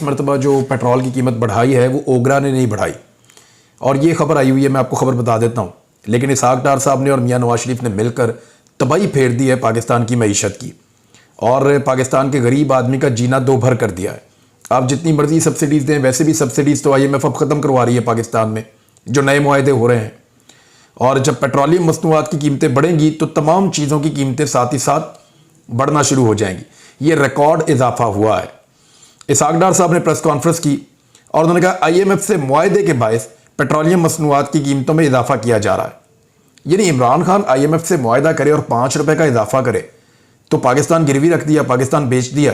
मरतबा जो पेट्रोल की कीमत बढ़ाई है वो ओगरा ने नहीं बढ़ाई, और ये खबर आई हुई है, मैं आपको खबर बता देता हूँ। लेकिन इसहाक डार साहब ने और मियां नवाज शरीफ ने मिलकर तबाही फेर दी है पाकिस्तान की मईशत की, और पाकिस्तान के गरीब आदमी का जीना दो भर कर दिया है। आप जितनी मर्जी सब्सिडीज़ दें, वैसे भी सब्सिडीज़ तो IMF अब ख़त्म करवा रही है पाकिस्तान में, जो नए मुआहदे हो रहे हैं। और जब पेट्रोलियम मसनूआत की कीमतें बढ़ेंगी तो तमाम चीज़ों की कीमतें साथ ही साथ बढ़ना शुरू हो जाएंगी। ये रिकॉर्ड इजाफा हुआ है। इसहाक डार साहब ने प्रेस कॉन्फ्रेंस की और उन्होंने कहा IMF से मुआहदे के बायस पेट्रोलियम मसनूआत की कीमतों में इजाफा किया जा रहा है। यानी इमरान खान IMF से मुआहदा करे और 5 रुपए का इजाफा करे तो पाकिस्तान गिरवी रख दिया, पाकिस्तान बेच दिया,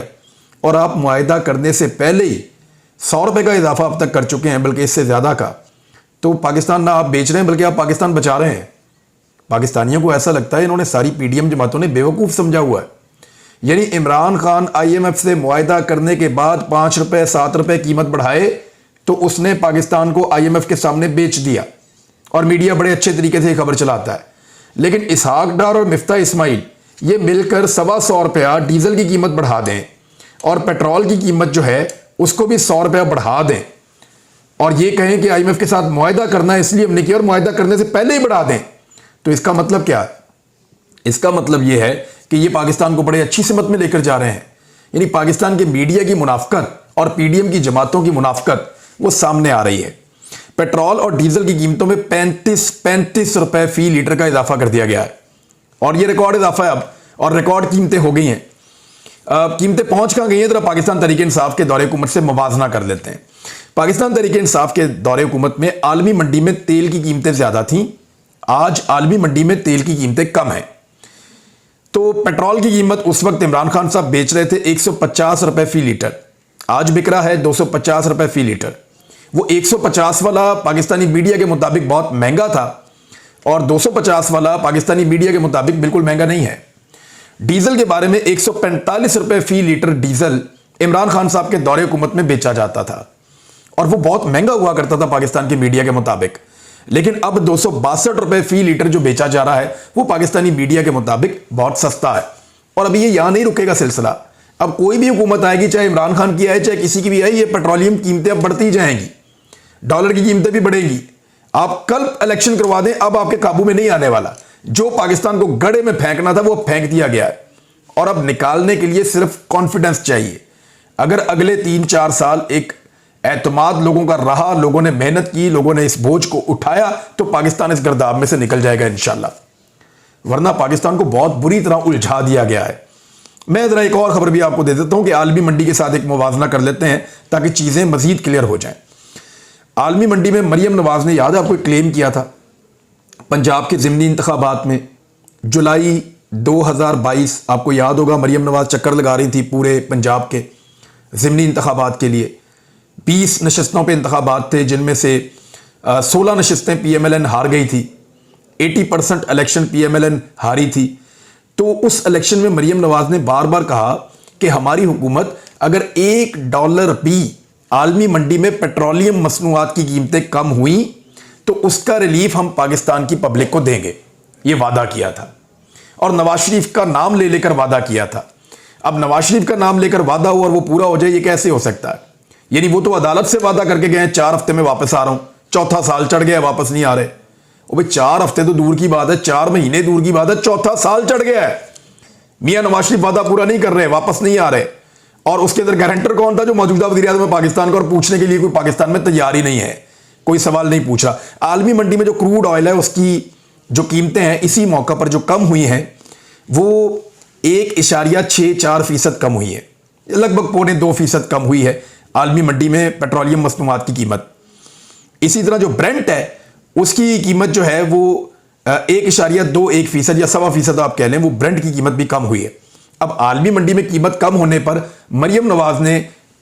और आप मुआहदा करने से पहले ही 100 रुपए का इजाफा अब तक कर चुके हैं, बल्कि इससे ज़्यादा का। तो पाकिस्तान ना आप बेच रहे हैं बल्कि आप पाकिस्तान बचा रहे हैं। पाकिस्तानियों को ऐसा लगता है इन्होंने सारी PDM जमातों ने बेवकूफ़ समझा हुआ है। यानी इमरान खान IMF से मुआहदा करने के बाद 5 रुपए 7 रुपए कीमत बढ़ाए तो उसने पाकिस्तान को IMF के सामने बेच दिया, और मीडिया बड़े अच्छे तरीके से खबर चलाता है। लेकिन इसहाक डार और मिफ्ता इस्माइल ये मिलकर 125 रुपया डीजल की कीमत बढ़ा दें और पेट्रोल की कीमत जो है उसको भी 100 रुपया बढ़ा दें, और ये कहें कि IMF के साथ मुआहदा करना है इसलिए हमने किया, और मुआहदा करने से पहले ही बढ़ा दें। तो इसका मतलब क्या है? इसका मतलब ये है कि ये पाकिस्तान को बड़े अच्छी सिमत में लेकर जा रहे हैं। यानी पाकिस्तान के मीडिया की मुनाफकत और PDM की जमातों की मुनाफकत वो सामने आ रही है। पेट्रोल और डीजल की कीमतों में 35 रुपए फी लीटर का इजाफा कर दिया गया है, और ये रिकॉर्ड इजाफा है अब, और रिकॉर्ड कीमतें हो गई हैं। कीमतें पहुंच कहां गई हैं? जरा पाकिस्तान तहरीक इंसाफ के दौरे हुकूमत से मुवाजना कर लेते हैं। पाकिस्तान तहरीक इंसाफ के दौरे हुकूमत में आलमी मंडी में तेल की कीमतें ज्यादा थीं, आज आलमी मंडी में तेल की कीमतें कम हैं। तो पेट्रोल की कीमत उस वक्त इमरान खान साहब बेच रहे थे 150 रुपए फी लीटर, आज बिक रहा है 250 रुपए फी लीटर। वो 150 वाला पाकिस्तानी मीडिया के मुताबिक बहुत महंगा था, और 250 वाला पाकिस्तानी मीडिया के मुताबिक बिल्कुल महंगा नहीं है। डीजल के बारे में 145 रुपए फी लीटर डीजल इमरान खान साहब के दौरे हुकूमत में बेचा जाता था, और वो बहुत महंगा हुआ करता था पाकिस्तान की मीडिया के मुताबिक। लेकिन अब 262 रुपए फी लीटर जो बेचा जा रहा है वो पाकिस्तानी मीडिया के मुताबिक बहुत सस्ता है। और अभी ये यहां नहीं रुकेगा सिलसिला। अब कोई भी हुकूमत आएगी, चाहे इमरान खान की आए चाहे किसी की भी आए, ये पेट्रोलियम कीमतें अब बढ़ती जाएंगी, डॉलर की कीमतें भी बढ़ेंगी। आप कल इलेक्शन करवा दें, अब आपके काबू में नहीं आने वाला। जो पाकिस्तान को गड़े में फेंकना था वो फेंक दिया गया है, और अब निकालने के लिए सिर्फ कॉन्फिडेंस चाहिए। अगर अगले 3-4 साल एक एतमाद लोगों का रहा, लोगों ने मेहनत की, लोगों ने इस बोझ को उठाया, तो पाकिस्तान इस गर्दाब में से निकल जाएगा इंशाल्लाह। वरना पाकिस्तान को बहुत बुरी तरह उलझा दिया गया है। मैं जरा एक और खबर भी आपको दे देता हूं कि आलमी मंडी के साथ एक मुवाजना कर लेते हैं ताकि चीजें मजीद क्लियर हो जाएं। आलमी मंडी में मरियम नवाज ने, याद है आपको, क्लेम किया था पंजाब के ज़िमनी इंतखाबात में जुलाई 2022, आपको याद होगा, मरियम नवाज चक्कर लगा रही थी पूरे पंजाब के ज़िमनी इंतखाबात के लिए। 20 नशस्तों पे इंतखाबात थे, जिनमें से 16 नशस्तें PMLN हार गई थी। 80% इलेक्शन PMLN हारी थी। तो उस इलेक्शन में मरियम नवाज ने बार बार कहा कि हमारी हुकूमत अगर $1 भी आलमी मंडी में पेट्रोलियम मसनूआत की कीमतें कम हुई तो उसका रिलीफ हम पाकिस्तान की पब्लिक को देंगे। ये वादा किया था, और नवाज शरीफ का नाम ले लेकर वादा किया था। अब नवाज शरीफ का नाम लेकर वादा हुआ और वो पूरा हो जाए, ये कैसे हो सकता है? यानी वो तो अदालत से वादा करके गए 4 हफ्ते में वापस आ रहा हूं, चौथा साल चढ़ गया, वापस नहीं आ रहे। वो भाई 4 हफ्ते तो दूर की बात है, 4 महीने दूर की बात है, चौथा साल चढ़ गया है। मियां नवाज शरीफ वादा पूरा नहीं कर रहे, वापस नहीं आ रहे। और उसके अंदर गारंटर कौन था? जो मौजूदा वज़ीर-ए-आज़म पाकिस्तान का, और पूछने के लिए कोई पाकिस्तान में तैयार ही नहीं है, कोई सवाल नहीं पूछ रहा। आलमी मंडी में जो क्रूड ऑयल है उसकी जो कीमतें हैं इसी मौका पर जो कम हुई हैं वो 1.64% कम हुई है, लगभग 1.25% कम हुई है आलमी मंडी में पेट्रोलियम मसनूआत की कीमत। इसी तरह जो ब्रेंट है उसकी कीमत जो है वो 1.21% या 1.25% आप कह लें, वो ब्रेंट की कीमत भी कम हुई है। अब आलमी मंडी में कीमत कम होने पर मरियम नवाज ने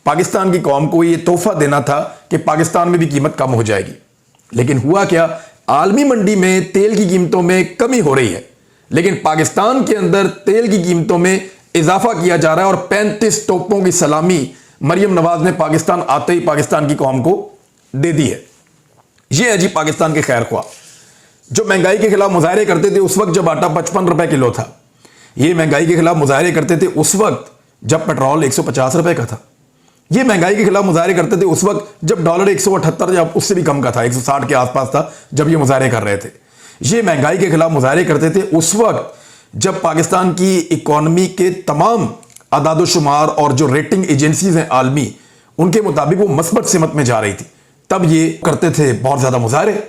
पाकिस्तान की कौम को ये तोहफा देना था कि पाकिस्तान में भी कीमत कम हो जाएगी। लेकिन हुआ क्या? आलमी मंडी में तेल की कीमतों में कमी हो रही है, लेकिन पाकिस्तान के अंदर तेल की कीमतों में इजाफा किया जा रहा है। और 35 तोपों की सलामी मरियम नवाज ने पाकिस्तान आते ही पाकिस्तान की कौम को दे दी है। यह है जी पाकिस्तान के खैर ख्वाह, जो महंगाई के खिलाफ मुजाहरे करते थे उस वक्त जब आटा 55 रुपए किलो था। ये महंगाई के खिलाफ मुजाहरे करते थे उस वक्त जब पेट्रोल 150 रुपए का था। ये महंगाई के खिलाफ मुजाहरे करते थे उस वक्त जब डॉलर 178 या उससे भी कम का था, 160 के आसपास था जब ये मुजाहरे कर रहे थे। ये महंगाई के खिलाफ मुजाहरे करते थे उस वक्त जब पाकिस्तान की इकॉनमी के तमाम आदादोशुमार और जो रेटिंग एजेंसीज हैं आलमी, उनके मुताबिक वो मस्बत सिमत में जा रही थी। तब ये करते थे बहुत ज्यादा मुजाहरे।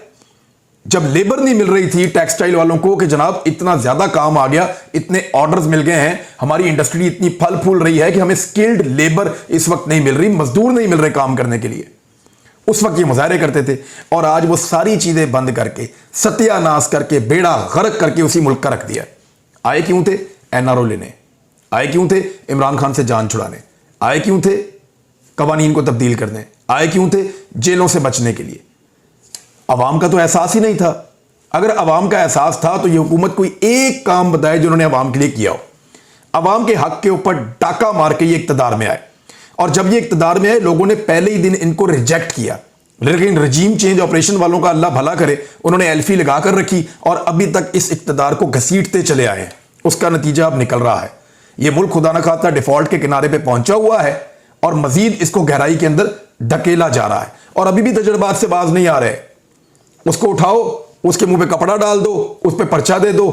जब लेबर नहीं मिल रही थी टेक्सटाइल वालों को कि जनाब इतना ज्यादा काम आ गया, इतने ऑर्डर्स मिल गए हैं, हमारी इंडस्ट्री इतनी फल फूल रही है कि हमें स्किल्ड लेबर इस वक्त नहीं मिल रही, मजदूर नहीं मिल रहे काम करने के लिए, उस वक्त ये मुजाहरे करते थे। और आज वो सारी चीजें बंद करके, सत्यानाश करके, बेड़ा गर्क करके उसी मुल्क का रख दिया। आए क्यों थे? एनआरओ लेने। आए क्यों थे? इमरान खान से जान छुड़ाने। आए क्यों थे? कवानीन को तब्दील करने। आए क्यों थे? जेलों से बचने के लिए। अवाम का तो एहसास ही नहीं था। अगर अवाम का एहसास था तो ये हुकूमत कोई एक काम बताए जिन्होंने अवाम के लिए किया हो। अवाम के हक के ऊपर डाका मार के ये इक्तदार में आए, और जब ये इक्तदार में आए लोगों ने पहले ही दिन इनको रिजेक्ट किया। लेकिन रजीम चेंज ऑपरेशन वालों का अल्लाह भला करे, उन्होंने एल्फी लगा कर रखी और अभी तक इस इक्तदार को घसीटते चले आए हैं। उसका नतीजा अब निकल रहा है। ये मुल्क खुदा न खास्ता डिफॉल्ट के किनारे पे पहुंचा हुआ है और मजीद इसको गहराई के अंदर धकेला जा रहा है, और अभी भी तजर्बात से बाज नहीं आ रहे। उसको उठाओ, उसके मुंह पे कपड़ा डाल दो, उस पर पर्चा दे दो,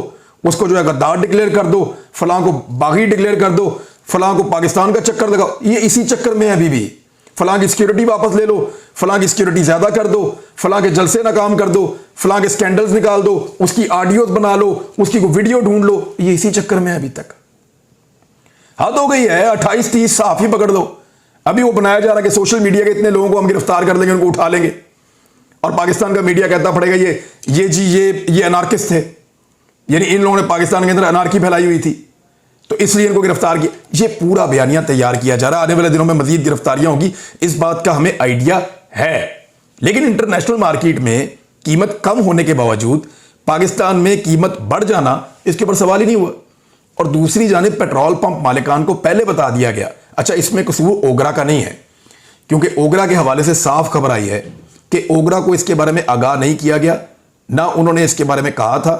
उसको जो है गद्दार डिक्लेयर कर दो, फलां को बागी डिक्लेयर कर दो, फलां को पाकिस्तान का चक्कर लगाओ। ये इसी चक्कर में है अभी भी। फलां की सिक्योरिटी वापस ले लो, फलां की सिक्योरिटी ज्यादा कर दो, फलां के जलसे नाकाम कर दो, फलां के स्कैंडल्स निकाल दो, उसकी ऑडियोज बना लो, उसकी को वीडियो ढूंढ लो। ये इसी चक्कर में है अभी तक। हद हो गई है। 28-30 सहाफी पकड़ लो। अभी वो बनाया जा रहा है कि सोशल मीडिया के इतने लोगों को हम गिरफ्तार कर लेंगे, उनको उठा लेंगे, और पाकिस्तान का मीडिया कहता पड़ेगा ये अनार्किस्ट थे, यानी इन लोगों ने पाकिस्तान के अंदर अनार्की फैलाई हुई थी तो इसलिए इनको गिरफ्तार किया। ये पूरा बयानिया तैयार किया जा रहा है। आने वाले दिनों में मजीद गिरफ्तारियां होगी, इस बात का हमें आइडिया है। लेकिन इंटरनेशनल मार्केट में कीमत कम होने के बावजूद पाकिस्तान में कीमत बढ़ जाना, इसके ऊपर सवाल ही नहीं हुआ। और दूसरी जानिब पेट्रोल पंप मालिकान को पहले बता दिया गया। अच्छा, इसमें कसूर ओगरा का नहीं है, क्योंकि ओगरा के हवाले से साफ खबर आई है कि ओगरा को इसके बारे में आगाह नहीं किया गया, ना उन्होंने इसके बारे में कहा था।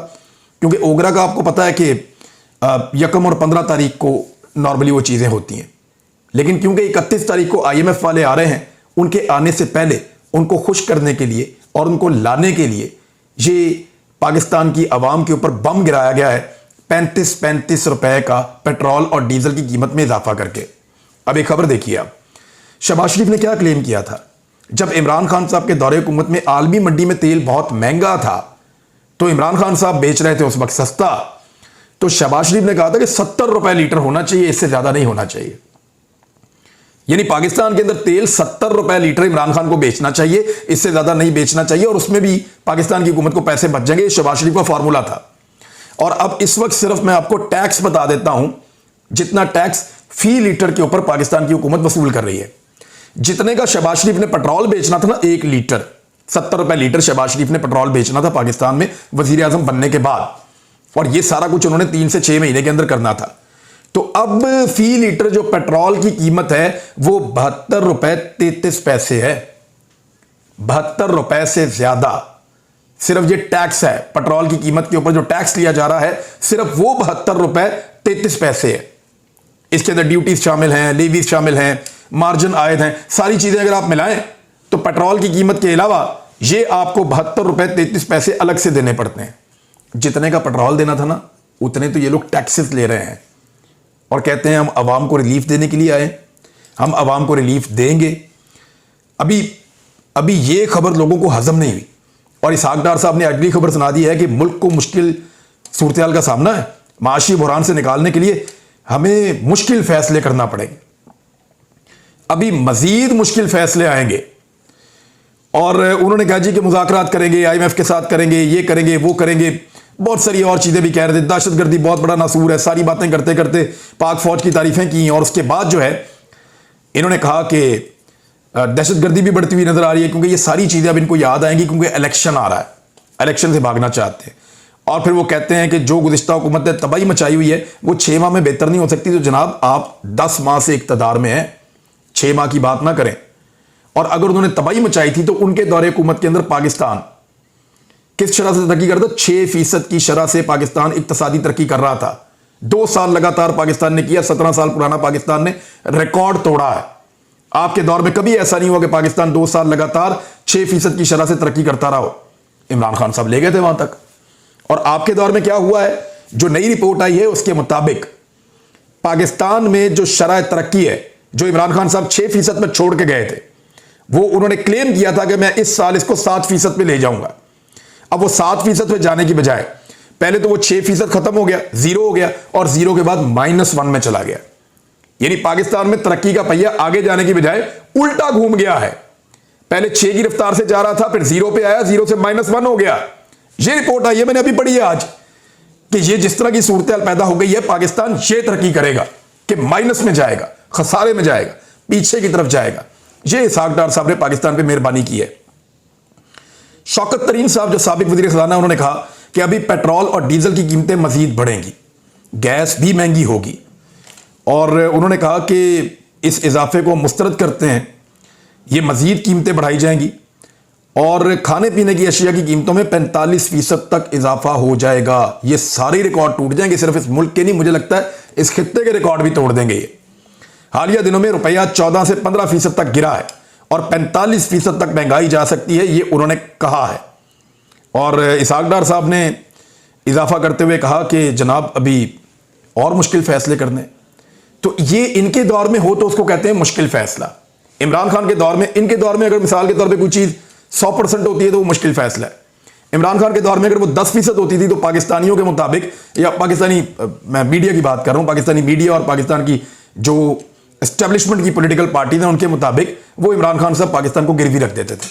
क्योंकि ओगरा का आपको पता है कि 1 और 15 तारीख को नॉर्मली वो चीज़ें होती हैं, लेकिन क्योंकि 31 तारीख को IMF वाले आ रहे हैं, उनके आने से पहले उनको खुश करने के लिए और उनको लाने के लिए ये पाकिस्तान की आवाम के ऊपर बम गिराया गया है 35 रुपए का पेट्रोल और डीजल की कीमत में इजाफा करके। अब एक खबर देखिए आप, शहबाज शरीफ ने क्या क्लेम किया था। जब इमरान खान साहब के दौरे हुकूमत में आलमी मंडी में तेल बहुत महंगा था तो इमरान खान साहब बेच रहे थे उस वक्त सस्ता, तो शहबाज शरीफ ने कहा था कि 70 रुपए लीटर होना चाहिए, इससे ज्यादा नहीं होना चाहिए। यानी पाकिस्तान के अंदर तेल 70 रुपए लीटर इमरान खान को बेचना चाहिए, इससे ज्यादा नहीं बेचना चाहिए, और उसमें भी पाकिस्तान की हुकूमत को पैसे बच जाएंगे। शहबाज शरीफ का फॉर्मूला था। और अब इस वक्त सिर्फ मैं आपको टैक्स बता देता हूं, जितना टैक्स फी लीटर के ऊपर पाकिस्तान की हुकूमत वसूल कर रही है। जितने का शहबाज शरीफ ने पेट्रोल बेचना था ना, 1 लीटर 70 रुपए लीटर शहबाज शरीफ ने पेट्रोल बेचना था पाकिस्तान में वजीर आजम बनने के बाद, और यह सारा कुछ उन्होंने 3 से 6 महीने के अंदर करना था। तो अब फी लीटर जो पेट्रोल की कीमत है वो 72 रुपए 33 पैसे है। 72 रुपए से ज्यादा सिर्फ ये टैक्स है। पेट्रोल की कीमत के ऊपर जो टैक्स लिया जा रहा है सिर्फ वो 72 रुपए 33 पैसे है। इसके अंदर ड्यूटीज शामिल हैं, लेवीज शामिल हैं, मार्जिन आयद हैं, सारी चीजें अगर आप मिलाएं तो पेट्रोल की कीमत के अलावा ये आपको 72 रुपए 33 पैसे अलग से देने पड़ते हैं। जितने का पेट्रोल देना था ना, उतने तो ये लोग टैक्सेस ले रहे हैं और कहते हैं हम आवाम को रिलीफ देने के लिए आए, हम आवाम को रिलीफ देंगे। अभी ये खबर लोगों को हजम नहीं हुई, और इसहाक डार साहब ने अगली खबर सुना दी है कि मुल्क को मुश्किल सूरत का सामना है, माशी बुहरान से निकालने के लिए हमें मुश्किल फैसले करना पड़ेंगे। अभी मजीद मुश्किल फैसले आएंगे, और उन्होंने कहा जी कि मुज़ाकरात करेंगे, IMF के साथ करेंगे, ये करेंगे, वो करेंगे, बहुत सारी और चीजें भी कह रहे थे। दहशतगर्दी बहुत बड़ा नासूर है, सारी बातें करते करते पाक फौज की तारीफें की, और उसके बाद जो है इन्होंने कहा कि दहशतगर्दी भी बढ़ती हुई नजर आ रही है, क्योंकि ये सारी चीजें अब इनको याद आएंगी क्योंकि इलेक्शन आ रहा है, इलेक्शन से भागना चाहते हैं। और फिर वो कहते हैं कि जो गुज़िश्ता हुकूमत ने तबाही मचाई हुई है वो 6 माह में बेहतर नहीं हो सकती। तो जनाब आप 10 माह से इक़्तिदार में हैं, 6 माह की बात ना करें। और अगर उन्होंने तबाही मचाई थी तो उनके दौरे हुकूमत के अंदर पाकिस्तान किस शरह से तरक्की करता? 6% की शरह से पाकिस्तान इक्तसादी तरक्की कर रहा था। 2 साल लगातार पाकिस्तान ने किया, 17 साल पुराना पाकिस्तान ने रिकॉर्ड तोड़ा है। आपके दौर में कभी ऐसा नहीं हुआ कि पाकिस्तान 2 साल लगातार 6% की शरह से तरक्की करता रहा हो। इमरान खान साहब ले गए थे वहां तक। और आपके दौर में क्या हुआ है, जो नई रिपोर्ट आई है उसके मुताबिक पाकिस्तान में जो शरह तरक्की है, जो इमरान खान साहब 6% में छोड़ के गए थे, वो उन्होंने क्लेम किया था कि मैं इस साल इसको 7% पे ले जाऊंगा। अब वो 7% पे जाने की बजाय पहले तो वो 6% खत्म हो गया, जीरो हो गया, और जीरो के बाद -1 में चला गया। यानी पाकिस्तान में तरक्की का पहिया आगे जाने की बजाय उल्टा घूम गया है। पहले 6 की रफ्तार से जा रहा था, फिर जीरो पे आया, जीरो से -1 हो गया। ये रिपोर्ट आई है, मैंने अभी पढ़ी है आज, कि ये जिस तरह की सूरत पैदा हो गई है, पाकिस्तान ये तरक्की करेगा कि माइनस में जाएगा, खसारे में जाएगा, पीछे की तरफ जाएगा। ये इसहाक डार साहब ने पाकिस्तान पे मेहरबानी की है। शौकत तरीन साहब जो साबिक वजीर खजाना, उन्होंने कहा कि अभी पेट्रोल और डीजल की कीमतें मजीद बढ़ेंगी, गैस भी महंगी होगी, और उन्होंने कहा कि इस इजाफे को मुस्तरद करते हैं, ये मजीद कीमतें बढ़ाई जाएंगी और खाने पीने की अशिया की कीमतों में 45% तक इजाफा हो जाएगा। ये सारे रिकॉर्ड टूट जाएंगे, सिर्फ इस मुल्क के नहीं, मुझे लगता है इस खित्ते के रिकॉर्ड भी तोड़ देंगे ये। हालिया दिनों में रुपया 14 से 15% तक गिरा है और 45% तक महंगाई जा सकती है, ये उन्होंने कहा है। और इसहाक डार साहब ने इजाफा करते हुए कहा कि जनाब अभी और मुश्किल फैसले करने, तो ये इनके दौर में हो तो उसको कहते हैं मुश्किल फैसला। इमरान खान के दौर में, इनके दौर में अगर मिसाल के तौर पे कोई चीज़ 100% होती है तो वो मुश्किल फैसला है। इमरान खान के दौर में अगर वो 10% होती थी तो पाकिस्तानियों के मुताबिक, या पाकिस्तानी, मैं मीडिया की बात कर रहा हूँ, पाकिस्तानी मीडिया और पाकिस्तान की जो एस्टेब्लिशमेंट की पॉलिटिकल पार्टी है उनके मुताबिक वो इमरान खान साहब पाकिस्तान को गिरवी रख देते थे।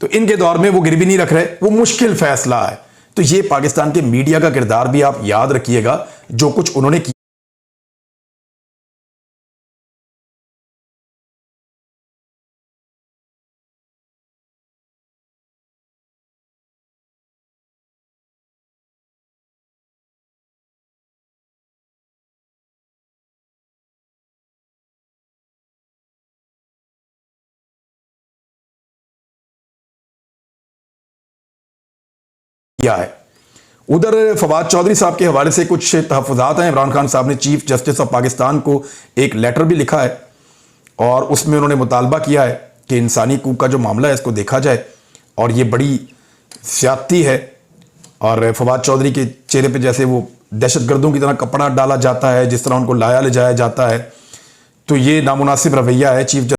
तो इनके दौर में वो गिरवी नहीं रख रहे, वो मुश्किल फैसला है। तो ये पाकिस्तान के मीडिया का किरदार भी आप याद रखिएगा, जो कुछ उन्होंने किया। है उधर फवाद चौधरी साहब के हवाले से कुछ तहफ़्फ़ुज़ात हैं। इमरान खान साहब ने चीफ जस्टिस ऑफ पाकिस्तान को एक लेटर भी लिखा है और उसमें उन्होंने मुतालबा किया है कि इंसानी हकूक़ का जो मामला है इसको देखा जाए, और ये बड़ी ज़्यादती है। और फवाद चौधरी के चेहरे पे जैसे वो दहशतगर्दों की तरह कपड़ा डाला जाता है, जिस तरह उनको लाया ले जाया जाता है, तो ये नामुनासिब रवैया है चीफ